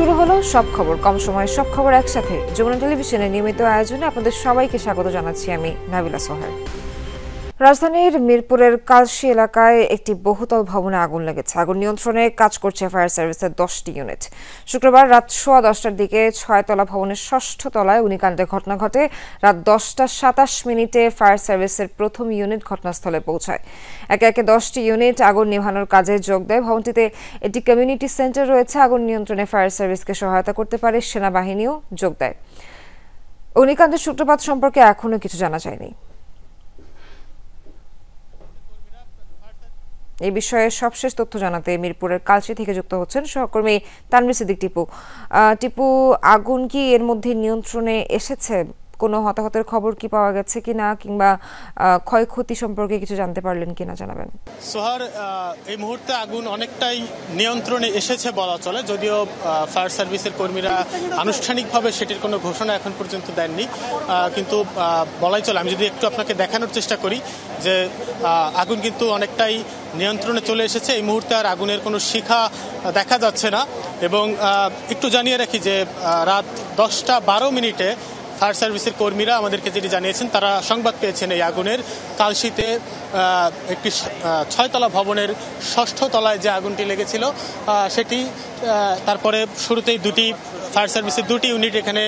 শুরু হলো সব খবর, কম সময়ে সব খবর একসাথে। যমুনা টেলিভিশনের নিয়মিত আয়োজনে আপনাদের সবাইকে স্বাগত জানাচ্ছি আমি নাবিলা সোহার। রাজধানীর মিরপুরের কালশী এলাকায় একটি বহুতল ভবনে আগুন লেগেছে। আগুন নিয়ন্ত্রণে কাজ করছে ফায়ার সার্ভিসের 10টি ইউনিট। শুক্রবার রাত 10:15টার দিকে 6তলা ভবনের 6ষ্ঠ তলায় অগ্নিকাণ্ডের ঘটনা ঘটে। রাত 10:27 ফায়ার সার্ভিসের প্রথম ইউনিট ঘটনাস্থলে পৌঁছায়। একে একে 10টি ইউনিট আগুন নেভানোর কাজে যোগ দেয়। ভবনটিতে একটি কমিউনিটি সেন্টার রয়েছে। আগুন নিয়ন্ত্রণে ফায়ার সার্ভিসকে সহায়তা করতে পারে সেনাবাহিনীও যোগ দেয়। অগ্নিকাণ্ডের সূত্রপাত সম্পর্কে এখনো কিছু জানা যায়নি। এই বিষয়ে সবশেষ তথ্য জানাতে মিরপুরের কালশী থেকে যুক্ত হচ্ছেন সহকর্মী তানভীর সিদ্দিক টিপু। টিপু, আগুন কি এর মধ্যে নিয়ন্ত্রণে এসেছে? কোনো হতাহতের খবর কি পাওয়া গেছে কিনা, কিংবা ক্ষয়ক্ষতি সম্পর্কে কিছু জানতে পারলেন কিনা জানাবেন। সোহার, এই মুহূর্তে আগুন অনেকটাই নিয়ন্ত্রণে এসেছে বলা চলে, যদিও ফায়ার সার্ভিসের কর্মীরা আনুষ্ঠানিকভাবে সেটির কোনো ঘোষণা এখন পর্যন্ত দেননি, কিন্তু বলাই চলে। আমি যদি একটু আপনাকে দেখানোর চেষ্টা করি যে আগুন কিন্তু অনেকটাই নিয়ন্ত্রণে চলে এসেছে। এই মুহূর্তে আর আগুনের কোনো শিখা দেখা যাচ্ছে না। এবং একটু জানিয়ে রাখি যে রাত 10:12 ফায়ার সার্ভিসের কর্মীরা আমাদেরকে যেটি জানিয়েছেন, তারা সংবাদ পেয়েছেন এই আগুনের। কালশীতে একটি 6তলা ভবনের 6ষ্ঠ তলায় যে আগুনটি লেগেছিল সেটি তারপরে শুরুতেই ফায়ার সার্ভিসের 2টি ইউনিট এখানে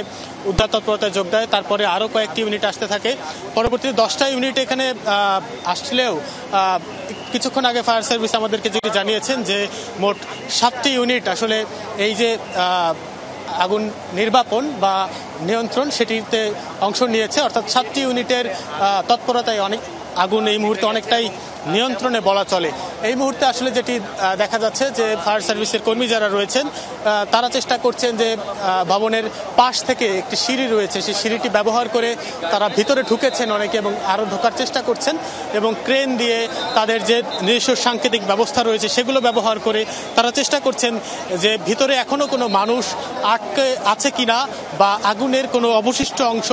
উদ্ধার তৎপরতায় যোগ দেয়। তারপরে আরও কয়েকটি ইউনিট আসতে থাকে। পরবর্তীতে 10টা ইউনিট এখানে আসলেও কিছুক্ষণ আগে ফায়ার সার্ভিস আমাদেরকে যেটি জানিয়েছেন যে মোট 7টি ইউনিট আসলে এই যে আগুন নির্বাপন বা নিয়ন্ত্রণ সেটিতে অংশ নিয়েছে। অর্থাৎ 7টি ইউনিটের তৎপরতায় আগুন এই মুহূর্তে অনেকটাই নিয়ন্ত্রণে বলা চলে। এই মুহূর্তে আসলে যেটি দেখা যাচ্ছে যে ফায়ার সার্ভিসের কর্মী যারা রয়েছেন তারা চেষ্টা করছেন যে ভবনের পাশ থেকে একটি সিঁড়ি রয়েছে, সেই সিঁড়িটি ব্যবহার করে তারা ভিতরে ঢুকেছেন অনেকে এবং আরও ঢোকার চেষ্টা করছেন, এবং ক্রেন দিয়ে তাদের যে নিজস্ব সাংকেতিক ব্যবস্থা রয়েছে সেগুলো ব্যবহার করে তারা চেষ্টা করছেন যে ভিতরে এখনও কোনো মানুষ আটকে আছে কিনা বা আগুনের কোনো অবশিষ্ট অংশ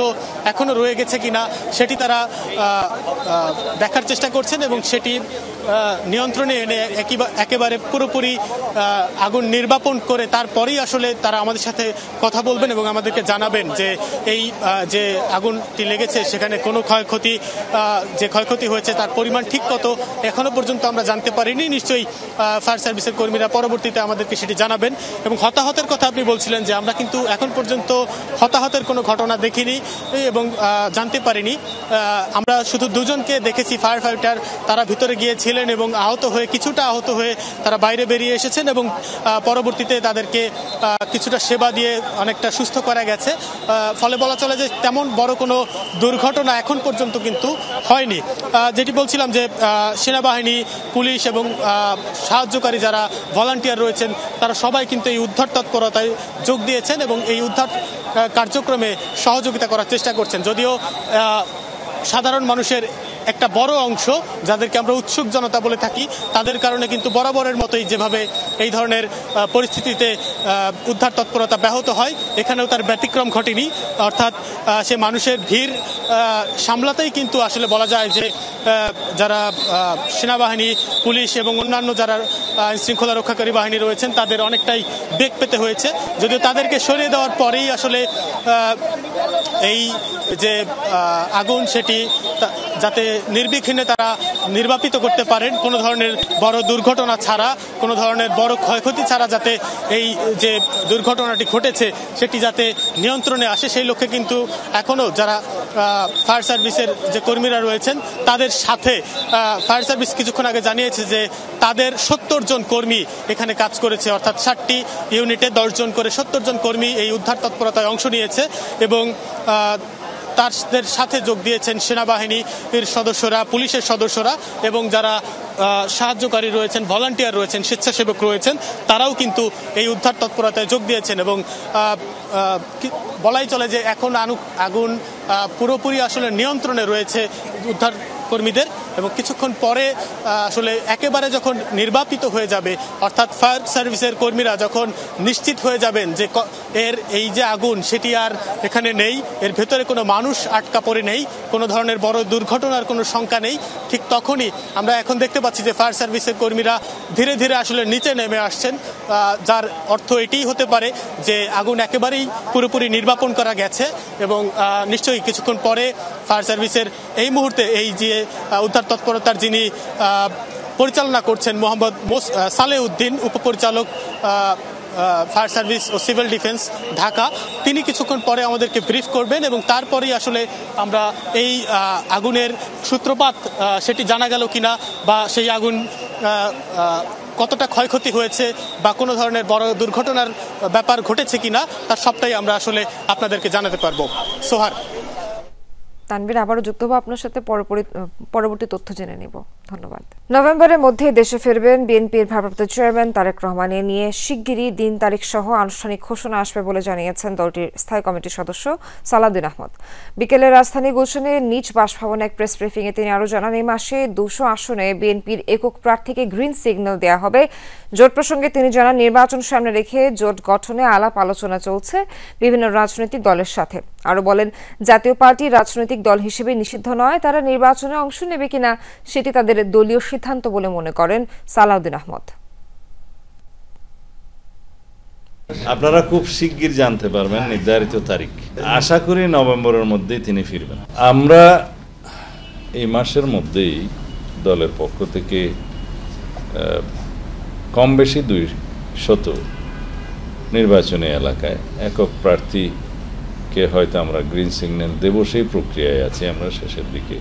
এখনও রয়ে গেছে কিনা সেটি তারা দেখার চেষ্টা করছেন, এবং সেটি নিয়ন্ত্রণে এনে একেবারে পুরোপুরি আগুন নির্বাপন করে তারপরেই আসলে তারা আমাদের সাথে কথা বলবেন এবং আমাদেরকে জানাবেন যে এই যে আগুনটি লেগেছে সেখানে কোনো ক্ষয়ক্ষতি হয়েছে তার পরিমাণ ঠিক কত এখনো পর্যন্ত আমরা জানতে পারিনি। নিশ্চয়ই ফায়ার সার্ভিসের কর্মীরা পরবর্তীতে আমাদেরকে সেটি জানাবেন। এবং হতাহতের কথা আপনি বলছিলেন যে আমরা কিন্তু এখন পর্যন্ত হতাহতের কোনো ঘটনা দেখিনি এবং জানতে পারিনি। আমরা শুধু দুজনকে দেখেছি ফায়ার ফাইটার, তারা ভিতরে গিয়েছিলেন এবং কিছুটা আহত হয়ে তারা বাইরে বেরিয়ে এসেছেন, এবং পরবর্তীতে তাদেরকে কিছুটা সেবা দিয়ে অনেকটা সুস্থ করা গেছে। ফলে বলা চলে যে তেমন বড় কোনো দুর্ঘটনা এখন পর্যন্ত কিন্তু হয়নি। যেটি বলছিলাম যে সেনাবাহিনী, পুলিশ এবং সাহায্যকারী যারা ভলান্টিয়ার রয়েছেন তারা সবাই কিন্তু এই উদ্ধার তৎপরতায় যোগ দিয়েছেন এবং এই উদ্ধার কার্যক্রমে সহযোগিতা করার চেষ্টা করছেন। যদিও সাধারণ মানুষের একটা বড় অংশ, যাদেরকে আমরা উৎসুক জনতা বলে থাকি, তাদের কারণে কিন্তু বরাবরের মতোই যেভাবে এই ধরনের পরিস্থিতিতে উদ্ধার তৎপরতা ব্যাহত হয়, এখানেও তার ব্যতিক্রম ঘটেনি। অর্থাৎ সে মানুষের ভিড় সামলাতেই কিন্তু আসলে বলা যায় যে যারা সেনাবাহিনী, পুলিশ এবং অন্যান্য যারা আইনশৃঙ্খলা রক্ষাকারী বাহিনী রয়েছেন তাদের অনেকটাই বেগ পেতে হয়েছে। যদিও তাদেরকে সরিয়ে দেওয়ার পরেই আসলে এই যে আগুন সেটি যাতে নির্বিঘ্নে তারা নির্বাপিত করতে পারেন, কোনো ধরনের বড় দুর্ঘটনা ছাড়া, কোনো ধরনের বড় ক্ষয়ক্ষতি ছাড়া, যাতে এই যে দুর্ঘটনাটি ঘটেছে সেটি যাতে নিয়ন্ত্রণে আসে, সেই লক্ষ্যে কিন্তু এখনও যারা ফায়ার সার্ভিসের যে কর্মীরা রয়েছেন তাদের সাথে ফায়ার সার্ভিস কিছুক্ষণ আগে জানিয়েছে যে তাদের 70 জন কর্মী এখানে কাজ করেছে। অর্থাৎ 7টি ইউনিটে 10 জন করে 70 জন কর্মী এই উদ্ধার তৎপরতায় অংশ নিয়েছে, এবং তাদের সাথে যোগ দিয়েছেন সেনাবাহিনীর সদস্যরা, পুলিশের সদস্যরা, এবং যারা সাহায্যকারী রয়েছেন, ভলান্টিয়ার রয়েছেন, স্বেচ্ছাসেবক রয়েছেন, তারাও কিন্তু এই উদ্ধার তৎপরতায় যোগ দিয়েছেন। এবং বলাই চলে যে এখন আগুন পুরোপুরি আসলে নিয়ন্ত্রণে রয়েছে উদ্ধার কর্মীদের। এবং কিছুক্ষণ পরে আসলে একেবারে যখন নির্বাপিত হয়ে যাবে, অর্থাৎ ফায়ার সার্ভিসের কর্মীরা যখন নিশ্চিত হয়ে যাবেন যে এই যে আগুন সেটি আর এখানে নেই, এর ভেতরে কোনো মানুষ আটকা পড়ে নেই, কোনো ধরনের বড় দুর্ঘটনার কোনো শঙ্কা নেই, ঠিক তখনই আমরা এখন দেখতে পাচ্ছি যে ফায়ার সার্ভিসের কর্মীরা ধীরে ধীরে আসলে নিচে নেমে আসছেন, যার অর্থ এটিই হতে পারে যে আগুন একেবারেই পুরোপুরি নির্বাপন করা গেছে। এবং নিশ্চয়ই কিছুক্ষণ পরে ফায়ার সার্ভিসের এই মুহূর্তে এই যে উদ্ধার তৎপরতার যিনি পরিচালনা করছেন মোহাম্মদ সালেহ উদ্দিন, উপপরিচালক ফায়ার সার্ভিস ও সিভিল ডিফেন্স ঢাকা, তিনি কিছুক্ষণ পরে আমাদেরকে ব্রিফ করবেন এবং তারপরেই আসলে আমরা এই আগুনের সূত্রপাত সেটি জানা গেল কিনা বা সেই আগুন কতটা ক্ষয়ক্ষতি হয়েছে বা কোনো ধরনের বড় দুর্ঘটনার ব্যাপার ঘটেছে কিনা তার সবটাই আমরা আসলে আপনাদেরকে জানাতে পারবো। সোহার, তানভীর, আবারও যুক্ত হবো আপনার সাথে, পরবর্তী তথ্য জেনে নিব। ধন্যবাদ। নভেম্বরের মধ্যে দেশে ফিরবেন বিএনপির ভারপ্রাপ্ত চেয়ারম্যান তারেক রহমান। এ নিয়ে শিগগিরই দিন তারিখ সহ আনুষ্ঠানিক ঘোষণা আসবে বলে জানিয়েছেন দলটির স্থায়ী কমিটির সদস্য সালাউদ্দিন আহমদ। বিকেলে রাজধানী গুলশানে নিজ বাসভবনে এক প্রেস ব্রিফিংয়ে তিনি আরও জানান, এই মাসে 200 আসনে বিএনপির একক প্রার্থীকে গ্রিন সিগন্যাল দেওয়া হবে। জোট প্রসঙ্গে তিনি জানান, নির্বাচন সামনে রেখে জোট গঠনে আলাপ আলোচনা চলছে বিভিন্ন রাজনৈতিক দলের সাথে। আরও বলেন, জাতীয় পার্টি রাজনৈতিক দল হিসেবে নিষিদ্ধ নয়, তারা নির্বাচনে অংশ নেবে কিনা সেটি তাদের দলীয় সিদ্ধান্ত বলে মনে করেন সালাউদ্দিন আহমদ। আপনারা খুব শিগগির জানতে পারবেন নির্ধারিত তারিখ। আশা করি নভেম্বরের মধ্যেই তিনি ফিরবেন। আমরা এই মাসের মধ্যেই দলের পক্ষ থেকে কম বেশি 200 নির্বাচনী এলাকায় একক প্রার্থীকে হয়তো আমরা গ্রিন সিগন্যাল দেব, সেই প্রক্রিয়ায় আছি আমরা শেষের দিকে।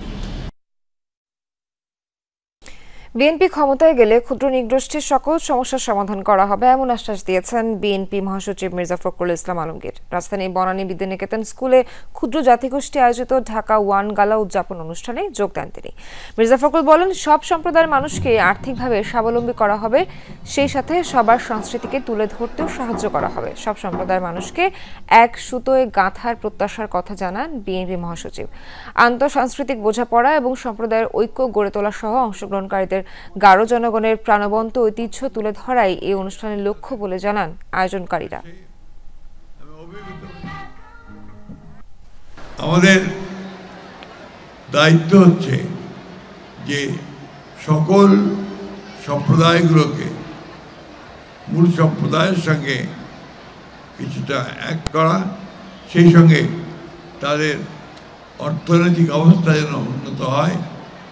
বিএনপি ক্ষমতায় গেলে ক্ষুদ্র নৃগোষ্ঠীর সকল সমস্যার সমাধান করা হবে এমন আশ্বাস দিয়েছেন বিএনপি মহাসচিব মির্জা ফখরুল ইসলাম আলমগীর। রাজধানীর বনানী বিদ্যানিকেতন স্কুলে ক্ষুদ্র জাতিগোষ্ঠী আয়োজিত ঢাকা ওয়ান গালা উদযাপন অনুষ্ঠানে যোগ দেন তিনি। মির্জা ফখরুল বলেন, সব সম্প্রদায়ের মানুষকে আর্থিকভাবে স্বাবলম্বী করা হবে, সেই সাথে সবার সংস্কৃতিকে তুলে ধরতেও সাহায্য করা হবে। সব সম্প্রদায়ের মানুষকে এক সুতোয় গাঁথার প্রত্যাশার কথা জানান বিএনপি মহাসচিব। আন্তঃসাংস্কৃতিক বোঝাপড়া এবং সম্প্রদায়ের ঐক্য গড়ে তোলা সহ অংশগ্রহণকারীদের গারো জনগণের প্রাণবন্ত ঐতিহ্য তুলে ধরাই এই অনুষ্ঠানের লক্ষ্য বলে জানান আয়োজনকারীরা। আমাদের দায়িত্ব হচ্ছে যে সকল সম্প্রদায়গুলোকে মূল সম্প্রদায়ের সঙ্গে কিছুটা এক করা, সেই সঙ্গে তাদের অর্থনৈতিক অবস্থা যেন উন্নত হয়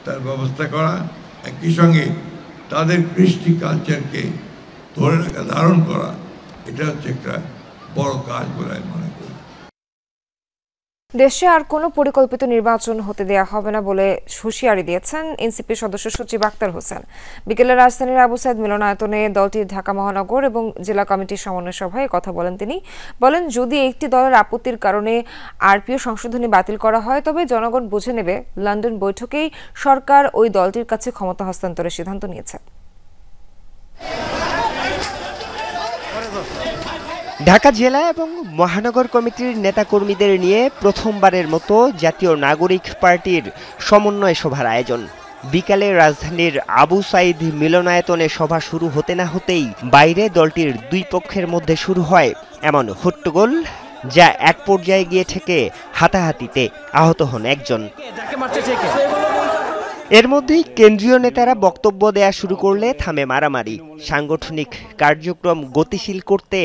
তার ব্যবস্থা করা, একই সঙ্গে তাদের কৃষ্টি কালচারকে ধরে রাখা, ধারণ করা, এটা হচ্ছে একটা বড় কাজ বলে আমি মনে করি। দেশে আর কোনো পরিকল্পিত নির্বাচন হতে দেয়া হবে না বলে হুঁশিয়ারি দিয়েছেন এনসিপি সদস্য সচিব আক্তার হোসেন। বিকেলে রাজধানীর আবু সাইদ মিলনায়তনে দলটির ঢাকা মহানগর এবং জেলা কমিটির সমন্বয় সভায় কথা বলেন তিনি। বলেন, যদি একটি দলের আপত্তির কারণে আরপিও সংশোধনী বাতিল করা হয় তবে জনগণ বুঝে নেবে। লন্ডন বৈঠকেই সরকার ওই দলটির কাছে ক্ষমতা হস্তান্তরের সিদ্ধান্ত নিয়েছে। ঢাকা জেলা এবং মহানগর কমিটির নেতাকর্মীদের নিয়ে প্রথমবারের মতো জাতীয় নাগরিক পার্টির সমন্বয় সভার আয়োজন। বিকালে রাজধানীর আবু সাইদ মিলনায়তনে সভা শুরু হতে না হতেই বাইরে দলটির দুই পক্ষের মধ্যে শুরু হয় এমন হট্টগোল, যা এক পর্যায়ে গিয়ে ঠেকে হাতাহাতিতে, আহত হন একজন। এর মধ্যেই কেন্দ্রীয় নেতারা বক্তব্য দেয়া শুরু করলে থামে মারামারি। সাংগঠনিক কার্যক্রম গতিশীল করতে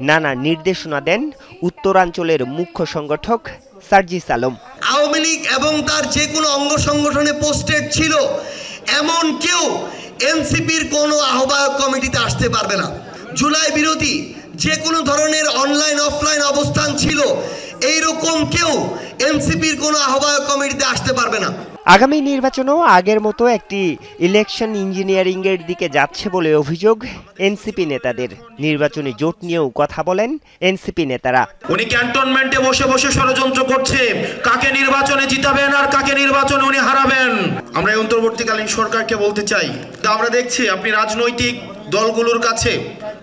নানা নির্দেশনা দেন উত্তরাঞ্চলের মুখ্য সংগঠক সার্জিস আলম। আওয়ামী লীগ এবং তার যে কোনো অঙ্গ সংগঠনে পোস্টেড ছিল এমন কেউ এনসিপির কোনো আহ্বায়ক কমিটিতে আসতে পারবে না। জুলাই বিরোধী যে কোনো ধরনের অনলাইন অফলাইন অবস্থান ছিল, এইরকম কেউ এনসিপির কোনো আহ্বায়ক কমিটিতে আসতে পারবে না। আগামী নির্বাচনও আগের মতো একটি ইলেকশন ইঞ্জিনিয়ারিং এর দিকে যাচ্ছে বলে অভিযোগ এনসিপি নেতাদের। নির্বাচনী জোট নিয়েও কথা বলেন এনসিপি নেতারা। উনি ক্যান্টনমেন্টে বসে বসে ষড়যন্ত্র করছে, কাকে নির্বাচনে জিতাবেন আর কাকে নির্বাচনে উনি হারাবেন। আমরা এই অন্তর্বর্তীকালীন সরকারকে বলতে চাই, আমরা দেখছি আপনি রাজনৈতিক দলগুলোর কাছে,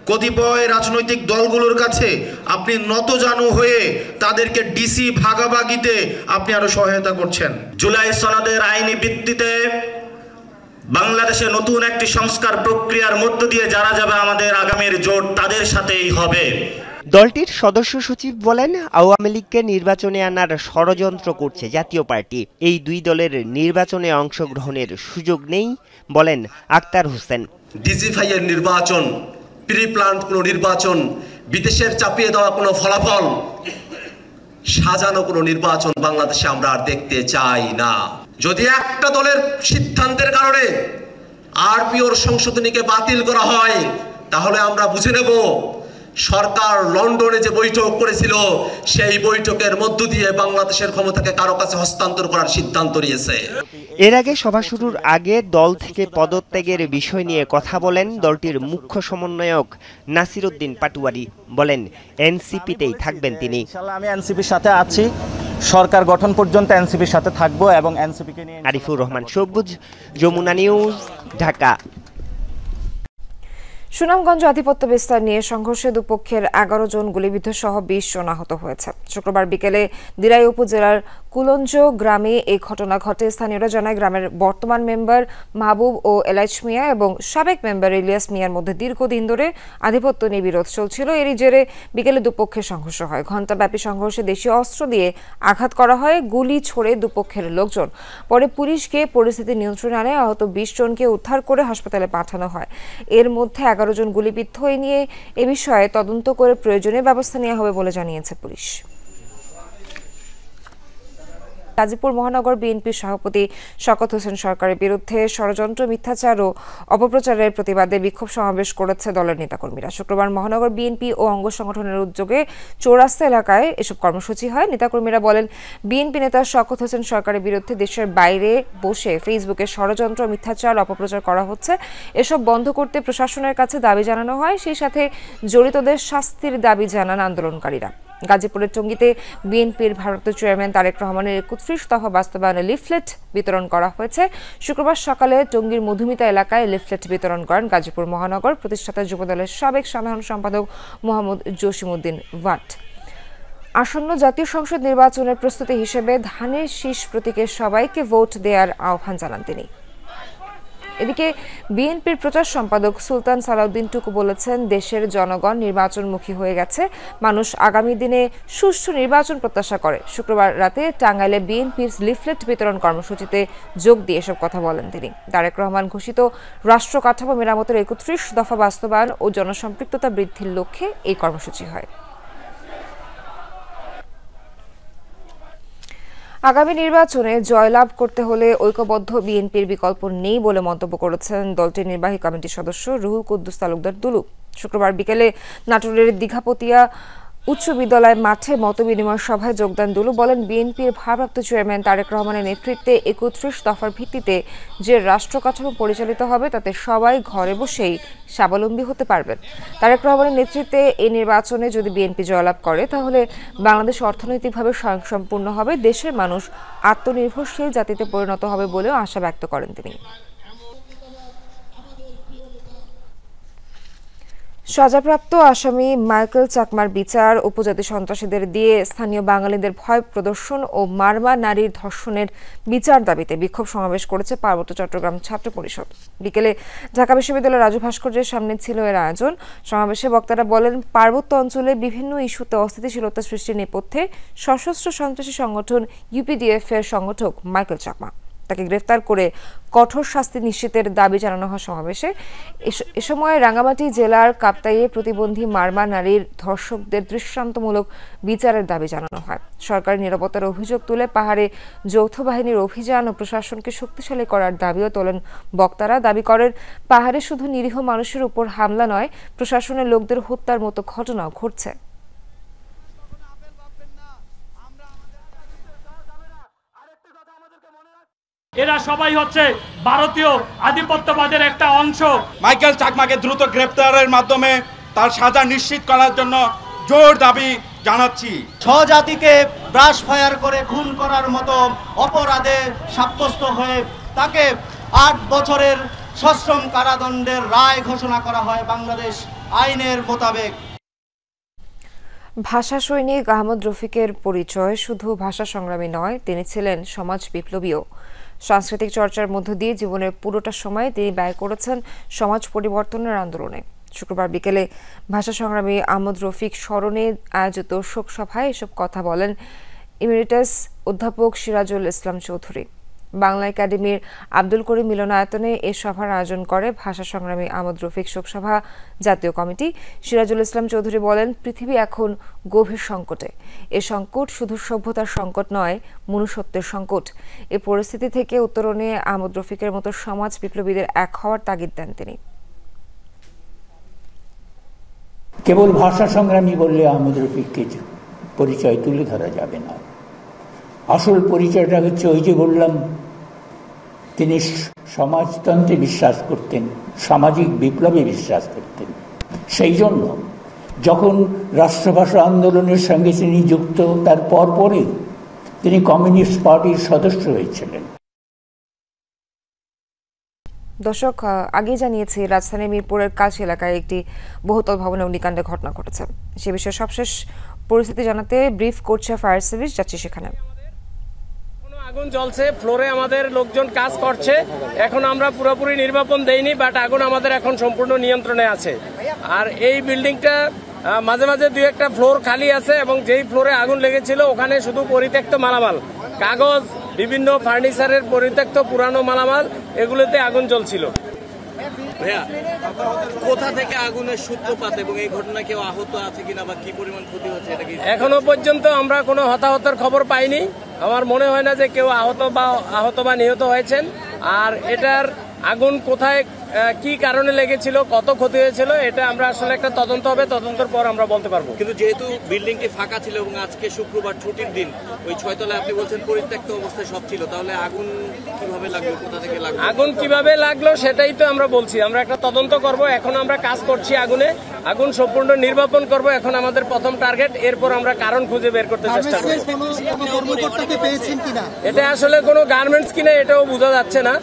কতিপয় রাজনৈতিক দলগুলোর কাছে আপনি নতজানু হয়ে তাদেরকে ডিসি ভাগাভাগিতে আপনি আরো সহায়তা করছেন। জুলাই সনদের আইনি ভিত্তিতে বাংলাদেশে নতুন একটি সংস্কার প্রক্রিয়ার মধ্য দিয়ে যারা যাবে আমাদের আগামীর জোট তাদের সাথেই হবে। দলটির সদস্য সচিব বলেন, আওয়ামী লীগকে নির্বাচনে আনার ষড়যন্ত্র করছে জাতীয় পার্টি। এই দুই দলের নির্বাচনে অংশগ্রহণের সুযোগ নেই বলেন আক্তার হোসেন। ডিজিফাই এর নির্বাচন, প্রি প্ল্যান্ড কোনো নির্বাচন, বিদেশের চাপিয়ে দেওয়া কোনো ফলাফল, সাজানো কোনো নির্বাচন বাংলাদেশে আমরা আর দেখতে চাই না। যদি একটা দলের সিদ্ধান্তের কারণে আরপিওর সংশোধনীকে বাতিল করা হয়, তাহলে আমরা বুঝে নেব সরকার লন্ডনে যে বৈঠক করেছিল সেই বৈঠকের মধ্য দিয়ে বাংলাদেশের ক্ষমতাকে কারো কাছে হস্তান্তর করার সিদ্ধান্ত নিয়েছে। এর আগে সভা শুরুর আগে দল থেকে পদত্যাগের বিষয় নিয়ে কথা বলেন দলটির মুখ্য সমন্বয়ক নাসির উদ্দিন পাটোয়ারি। বলেন, এনসিপিতেই থাকবেন তিনি। ইনশাআল্লাহ আমি এনসিপির সাথে আছি, সরকার গঠন পর্যন্ত এনসিপির সাথে থাকবো এবং এনসিপিকে নিয়ে। আরিফুর রহমান সবুজ, যমুনা নিউজ, ঢাকা। সুনামগঞ্জ আধিপত্য বিস্তার নিয়ে সংঘর্ষে দুপক্ষের 11 জন গুলিবিদ্ধ সহ 20 জন আহত হয়েছে। শুক্রবার বিকেলে দিরাই উপজেলার কুলঞ্জ গ্রামে এই ঘটনা ঘটে। স্থানীয়রা জানায়, গ্রামের বর্তমান মেম্বার মাহবুব ও এলাইচ মিয়া এবং সাবেক মেম্বার ইলিয়াস মিয়ার মধ্যে দীর্ঘদিন ধরে আধিপত্য নিয়ে বিরোধ চলছিল। এরই জেরে বিকেলে দুপক্ষের সংঘর্ষ হয়। ঘণ্টাব্যাপী সংঘর্ষে দেশীয় অস্ত্র দিয়ে আঘাত করা হয়, গুলি ছোড়ে দুপক্ষের লোকজন। পরে পুলিশকে পরিস্থিতি নিয়ন্ত্রণে আনে আহত 20 জনকে উদ্ধার করে হাসপাতালে পাঠানো হয়। এর মধ্যে 11 জন গুলিবিদ্ধ নিয়ে এ বিষয়ে তদন্ত করে প্রয়োজনীয় ব্যবস্থা নেওয়া হবে বলে জানিয়েছে পুলিশ। গাজীপুর মহানগর বিএনপির সভাপতি শওকত হোসেন সরকারের বিরুদ্ধে ষড়যন্ত্র, মিথ্যাচার ও অপপ্রচারের প্রতিবাদে বিক্ষোভ সমাবেশ করেছে দলের নেতাকর্মীরা। শুক্রবার মহানগর বিএনপি ও অঙ্গ সংগঠনের উদ্যোগে চৌরাস্তা এলাকায় এসব কর্মসূচি হয়। নেতাকর্মীরা বলেন, বিএনপি নেতা শওকত হোসেন সরকারের বিরুদ্ধে দেশের বাইরে বসে ফেসবুকে ষড়যন্ত্র, মিথ্যাচার, অপপ্রচার করা হচ্ছে। এসব বন্ধ করতে প্রশাসনের কাছে দাবি জানানো হয়। সেই সাথে জড়িতদের শাস্তির দাবি জানান আন্দোলনকারীরা। গাজীপুরের টঙ্গীতে বিএনপির ভারপ্রাপ্ত চেয়ারম্যান তারেক রহমানের 31 দফা বাস্তবায়নে লিফলেট বিতরণ করা হয়েছে। শুক্রবার সকালে টঙ্গীর মধুমিতা এলাকায় লিফলেট বিতরণ করেন গাজীপুর মহানগর প্রতিষ্ঠাতা যুবদলের সাবেক সাধারণ সম্পাদক মোহাম্মদ জসিমউদ্দিন ওয়াট। আসন্ন জাতীয় সংসদ নির্বাচনের প্রস্তুতি হিসেবে ধানের শীষ প্রতীকে সবাইকে ভোট দেওয়ার আহ্বান জানান তিনি। এদিকে বিএনপির প্রচার সম্পাদক সুলতান সালাউদ্দিন টুকু বলেছেন, দেশের জনগণ নির্বাচনমুখী হয়ে গেছে, মানুষ আগামী দিনে সুষ্ঠু নির্বাচন প্রত্যাশা করে। শুক্রবার রাতে টাঙ্গাইলে বিএনপির লিফলেট বিতরণ কর্মসূচিতে যোগ দিয়ে এসব কথা বলেন তিনি। তারেক রহমান ঘোষিত রাষ্ট্র কাঠামো মেরামতের 31 দফা বাস্তবায়ন ও জনসম্পৃক্ততা বৃদ্ধির লক্ষ্যে এই কর্মসূচি হয়। আগামী নির্বাচনে জয়লাভ করতে হলে ঐক্যবদ্ধ বিএনপির বিকল্প নেই বলে মন্তব্য করেছেন দলটির নির্বাহী কমিটির সদস্য রুহুল কুদ্দুস তালুকদার দুলু। শুক্রবার বিকেলে নাটোরের দীঘাপতিয়া উচ্চ বিদ্যালয় মাঠে মতবিনিময় সভায় যোগদান দুলু বলেন, বিএনপির ভারপ্রাপ্ত চেয়ারম্যান তারেক রহমানের নেতৃত্বে 31 দফার ভিত্তিতে যে রাষ্ট্র কাঠামো পরিচালিত হবে তাতে সবাই ঘরে বসেই স্বাবলম্বী হতে পারবেন। তারেক রহমানের নেতৃত্বে এই নির্বাচনে যদি বিএনপি জয়লাভ করে তাহলে বাংলাদেশ অর্থনৈতিকভাবে স্বয়ংসম্পূর্ণ হবে, দেশের মানুষ আত্মনির্ভরশীল জাতিতে পরিণত হবে বলেও আশা ব্যক্ত করেন তিনি। সাজাপ্রাপ্ত আসামি মাইকেল চাকমার বিচার, উপজাতি সন্ত্রাসীদের দিয়ে স্থানীয় বাঙালিদের ভয় প্রদর্শন ও মারমা নারীর ধর্ষণের বিচার দাবিতে বিক্ষোভ সমাবেশ করেছে পার্বত্য চট্টগ্রাম ছাত্র পরিষদ। বিকেলে ঢাকা বিশ্ববিদ্যালয়ের রাজু ভাস্কর্যের সামনে ছিল এর আয়োজন। সমাবেশে বক্তারা বলেন, পার্বত্য অঞ্চলে বিভিন্ন ইস্যুতে অস্থিতিশীলতা সৃষ্টির নেপথ্যে সশস্ত্র সন্ত্রাসী সংগঠন ইউপিডিএফ এর সংগঠক মাইকেল চাকমা। তাকে গ্রেফতার করে কঠোর শাস্তি নিশ্চিতের দাবি জানানো হয় সমাবেশে। এ সময় রাঙ্গামাটি জেলার কাপ্তাইয়ে প্রতিবন্ধী মারমা নারীর ধর্ষকদের দৃষ্টান্তমূলক বিচারের দাবি জানানো হয়। সরকারি নিরাপত্তার অভিযোগ তুলে পাহাড়ে যৌথ বাহিনীর অভিযান ও প্রশাসনকে শক্তিশালী করার দাবিও তোলেন বক্তারা। দাবি করেন, পাহাড়ে শুধু নিরীহ মানুষের উপর হামলা নয়, প্রশাসনের লোকদের হত্যার মতো ঘটনাও ঘটছে। এরা সবাই হচ্ছে ভারতীয় আধিপত্যবাদের একটা অংশ। মাইকেল চাকমাকে দ্রুত গ্রেপ্তারের মাধ্যমে তার সাজা নিশ্চিত করার জন্য জোর দাবি জানাচ্ছি। স্বজাতিকে ব্রাশ ফায়ার করে খুন করার মতো অপরাধে সাব্যস্ত হয়ে তাকে 8 বছরের সশ্রম কারাদণ্ডের রায় ঘোষণা করা হয় বাংলাদেশ আইনের মোতাবেক। ভাষা সৈনিক আহমদ রফিকের পরিচয় শুধু ভাষা সংগ্রামী নয়, তিনি ছিলেন সমাজ বিপ্লবীও। সাংস্কৃতিক চর্চার মধ্য দিয়ে জীবনের পুরোটা সময় তিনি ব্যয় করেছেন সমাজ পরিবর্তনের আন্দোলনে। শুক্রবার বিকেলে ভাষা সংগ্রামী আহমদ রফিক স্মরণে আয়োজিত শোক সভায় এসব কথা বলেন ইমেরিটাস অধ্যাপক সিরাজুল ইসলাম চৌধুরী। বাংলা একাডেমির আব্দুল করিম মিলনায়তনে এ সভার আয়োজন করে ভাষা সংগ্রামী আহমদ রফিক শোকসভা জাতীয় কমিটি। সিরাজুল ইসলাম চৌধুরী বলেন, পৃথিবী এখন গভীর সংকটে। এ সংকট শুধু সভ্যতার সংকট নয়, মনুষ্যত্বের সংকট। এ পরিস্থিতি থেকে উত্তরণে আহমদ রফিকের মতো সমাজ বিপ্লবীদের এক হওয়ার তাগিদ দেন তিনি। কেবল ভাষা সংগ্রামী বললে আহমদ রফিককে পরিচয় তুলে ধরা যাবে না। আসল পরিচয়টা হচ্ছে ওই যে বললাম, তিনি সমাজতন্ত্রে বিশ্বাস করতেন, সামাজিক বিপ্লবে বিশ্বাস করতেন। সেই জন্য যখন রাষ্ট্রভাষা আন্দোলনের সঙ্গে তিনি যুক্ত, তার পরপরই তিনি কমিউনিস্ট পার্টির সদস্য হয়েছিলেন। দর্শক, আগে জানিয়েছি রাজধানীর মিরপুরের কালশী এলাকায় একটি বহুতল ভবনে অগ্নিকাণ্ডের ঘটনা ঘটেছে। সে বিষয়ে সবশেষ পরিস্থিতি জানাতে ব্রিফ করছে ফায়ার সার্ভিস। যাচ্ছি সেখানে। আগুন জ্বলছে, ফ্লোরে আমাদের লোকজন কাজ করছে। এখন আমরা পুরোপুরি নির্বাপন দেইনি, বাট আগুন আমাদের এখন সম্পূর্ণ নিয়ন্ত্রণে আছে। আর এই বিল্ডিংটা মাঝে মাঝে দুই একটা ফ্লোর খালি আছে, এবং যেই ফ্লোরে আগুন লেগেছিল ওখানে শুধু পরিত্যক্ত মালামাল, কাগজ, বিভিন্ন ফার্নিচারের পরিত্যক্ত পুরানো মালামাল, এগুলোতে আগুন জ্বলছিল। ভাইয়া, কোথা থেকে আগুনের সূত্রপাত এবং এই ঘটনা কেউ আহত আছে কিনা বা কি পরিমাণ ক্ষতি হচ্ছে এটা কি এখনো পর্যন্ত আমরা কোনো হতাহতের খবর পাইনি। আমার মনে হয় না যে কেউ আহত বা নিহত হয়েছেন। আর এটার আগুন কোথায়, কি কারণে লেগেছিল, কত ক্ষতি হয়েছিল, এটা আমরা আসলে একটা তদন্ত হবে, তদন্তের পর আমরা বলতে পারবো। কিন্তু যেহেতু বিল্ডিংটি ফাঁকা ছিল এবং আজকে শুক্রবার ছুটির দিন, ওই 6 তলায় আপনি বলছেন পরিত্যক্ত অবস্থায় সব ছিল, তাহলে আগুন কিভাবে লাগলো, কোথা থেকে লাগলো? আগুন কিভাবে লাগলো সেটাই তো আমরা বলছি। আমরা একটা তদন্ত করব, এখন আমরা কাজ করছি আগুনে, আগুন সম্পূর্ণ নির্বাপন করব। এখন আমাদের প্রথম টার্গেট, এরপর আমরা কারণ খুঁজে বের করতে চেষ্টা করব। এটা আসলে কোনো গার্মেন্টস কিনা এটাও বোঝা যাচ্ছে না,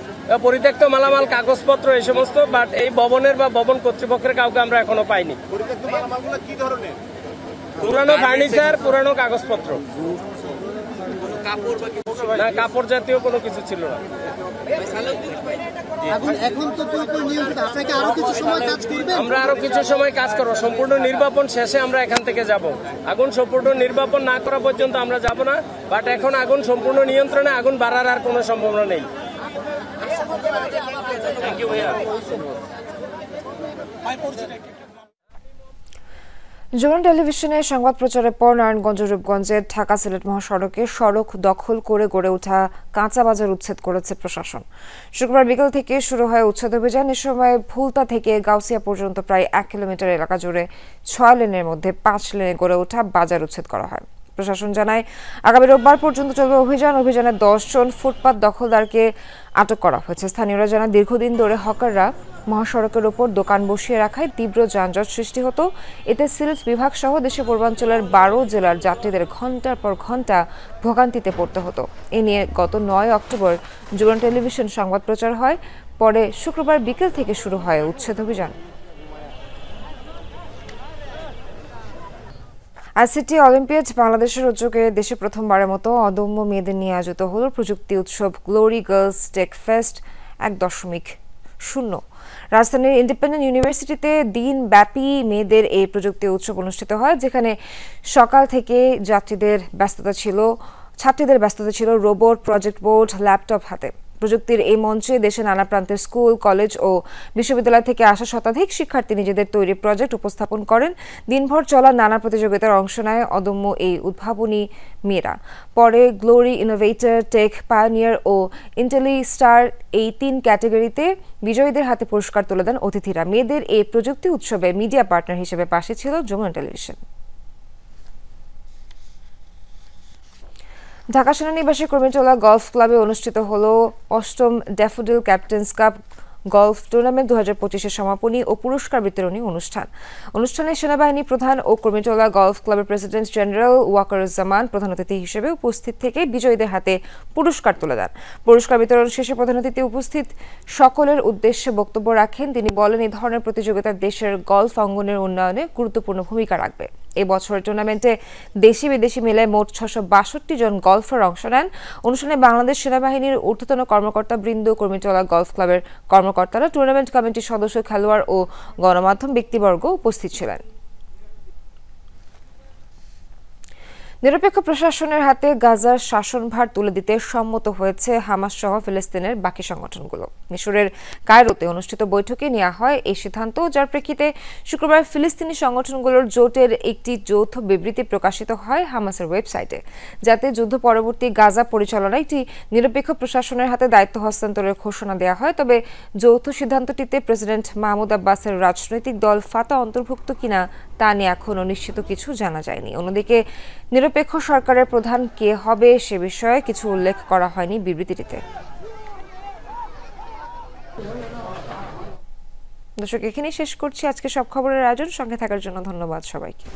পরিত্যক্ত মালামাল, কাগজপত্র, এই সমস্ত। বাট এই ভবনের বা ভবন কর্তৃপক্ষের কাউকে আমরা এখনো পাইনি। পুরানো ফার্নিচার, পুরানো কাগজপত্র, না কাপড় জাতীয় কোনো কিছু ছিল না। আমরা আরো কিছু সময় কাজ করবো, সম্পূর্ণ নির্বাপন শেষে আমরা এখান থেকে যাব। আগুন সম্পূর্ণ নির্বাপন না করা পর্যন্ত আমরা যাব না। বাট এখন আগুন সম্পূর্ণ নিয়ন্ত্রণে, আগুন বাড়ার আর কোনো সম্ভাবনা নেই। থ্যাংক ইউ ভাইয়া। যমুনা টেলিভিশনের সংবাদ প্রচারের পর নারায়ণগঞ্জ রূপগঞ্জের ঢাকা সিলেট মহাসড়কে সড়ক দখল করে গড়ে ওঠা কাঁচা বাজার উচ্ছেদ করেছে প্রশাসন। শুক্রবার বিকেল থেকে শুরু হয় উচ্ছেদ অভিযান। এ সময় ভুলতা থেকে গাউসিয়া পর্যন্ত প্রায় 1 কিলোমিটার এলাকা জুড়ে 6 লেনের মধ্যে 5 লেনে গড়ে ওঠা বাজার উচ্ছেদ করা হয়। প্রশাসন জানায়, আগামী রোববার পর্যন্ত চলবে অভিযান। অভিযানে 10 জন ফুটপাত দখলদারকে আটক করা হয়েছে। স্থানীয়রা জানায়, দীর্ঘদিন ধরে হকাররা মহাসড়কের ওপর দোকান বসিয়ে রাখায় তীব্র যানজট সৃষ্টি হতো। এতে সিলেট বিভাগ সহ দেশের পূর্বাঞ্চলের 12 জেলার যাত্রীদের ঘন্টার পর ঘন্টা ভোগান্তিতে পড়তে হতো। এ নিয়ে গত 9 অক্টোবর যমুনা টেলিভিশন সংবাদ প্রচার হয়। পরে শুক্রবার বিকেল থেকে শুরু হয় উচ্ছেদ অভিযান। আইসিটি অলিম্পিয়াড বাংলাদেশের উদ্যোগে দেশে প্রথমবারের মতো অদম্য মেয়েদের নিয়ে আয়োজিত হল প্রযুক্তি উৎসব গ্লোরি গার্লস টেক ফেস্ট 1.0। রাজধানীর ইন্ডিপেন্ডেন্ট ইউনিভার্সিটিতে দিনব্যাপী মেয়েদের এই প্রযুক্তি উৎসব অনুষ্ঠিত হয়, যেখানে সকাল থেকে ছাত্রীদের ব্যস্ততা ছিল রোবট, প্রজেক্ট বোর্ড, ল্যাপটপ হাতে। প্রযুক্তির এই মঞ্চে দেশের নানা প্রান্তের স্কুল, কলেজ ও বিশ্ববিদ্যালয় থেকে আসা শতাধিক শিক্ষার্থী নিজেদের তৈরি প্রজেক্ট উপস্থাপন করেন। দিনভর চলা নানা প্রতিযোগিতার অংশ নেয় অদম্য এই উদ্ভাবনী মেয়েরা। পরে গ্লোরি, ইনোভেটর, টেক পায়োনিয়ার ও ইন্টেলি স্টার এই 3 ক্যাটাগরিতে বিজয়ীদের হাতে পুরস্কার তুলে দেন অতিথিরা। মেয়েদের এই প্রযুক্তি উৎসবে মিডিয়া পার্টনার হিসেবে পাশে ছিল যমুনা টেলিভিশন। ঢাকা সেনানিবাসী কর্মীটোলা গলফ ক্লাবে অনুষ্ঠিত হল 8ম Daffodil captains cup golf tournament 2025-এর সমাপনী ও পুরস্কার বিতরণী অনুষ্ঠানে সেনাবাহিনী প্রধান ও কর্মীটোলা গলফ ক্লাবের প্রেসিডেন্ট জেনারেল ওয়াকারুজ্জামান প্রধান অতিথি হিসেবে উপস্থিত থেকে বিজয়ীদের হাতে পুরস্কার তুলে দেন। পুরস্কার বিতরণ শেষে প্রধান অতিথি উপস্থিত সকলের উদ্দেশ্যে বক্তব্য রাখেন। তিনি বলেন, এই ধরনের প্রতিযোগিতা দেশের গলফ অঙ্গনের উন্নয়নে গুরুত্বপূর্ণ ভূমিকা রাখবে। এই বছরের টুর্নামেন্টে দেশি বিদেশি মিলে মোট 662 জন গলফার অংশ নেন। অনুষ্ঠানে বাংলাদেশ সেনাবাহিনীর ঊর্ধ্বতন কর্মকর্তা বৃন্দ, কর্মীটোলা গলফ ক্লাবের কর্মকর্তারা, টুর্নামেন্ট কমিটির সদস্য, খেলোয়াড় ও গণমাধ্যম ব্যক্তিবর্গ উপস্থিত ছিলেন। নিরপেক্ষ প্রশাসনের হাতে গাজার শাসনভার তুলে দিতে সম্মত হয়েছে হামাস সহ ফিলিস্তিনের বাকি সংগঠনগুলো। মিশরের কায়রোতে অনুষ্ঠিত বৈঠকে নেওয়া হয় এই সিদ্ধান্ত, যার প্রেক্ষিতে শুক্রবার ফিলিস্তিনি সংগঠনগুলোর জোটের একটি যৌথ বিবৃতি প্রকাশিত হয় হামাসের ওয়েবসাইটে, যাতে যুদ্ধ পরবর্তী গাজা পরিচালনায় একটি নিরপেক্ষ প্রশাসনের হাতে দায়িত্ব হস্তান্তরের ঘোষণা দেওয়া হয়। তবে যৌথ সিদ্ধান্তটিতে প্রেসিডেন্ট মাহমুদ আব্বাসের রাজনৈতিক দল ফাতা অন্তর্ভুক্ত কিনা তা নিয়ে এখনও নিশ্চিত কিছু জানা যায়নি। অন্যদিকে নিরপেক্ষ সরকারের প্রধান কে হবে সে বিষয়ে কিছু উল্লেখ করা হয়নি বিবৃতিটিতে। দর্শক, এখানেই শেষ করছি আজকে সব খবরের আয়োজন। সঙ্গে থাকার জন্য ধন্যবাদ সবাইকে।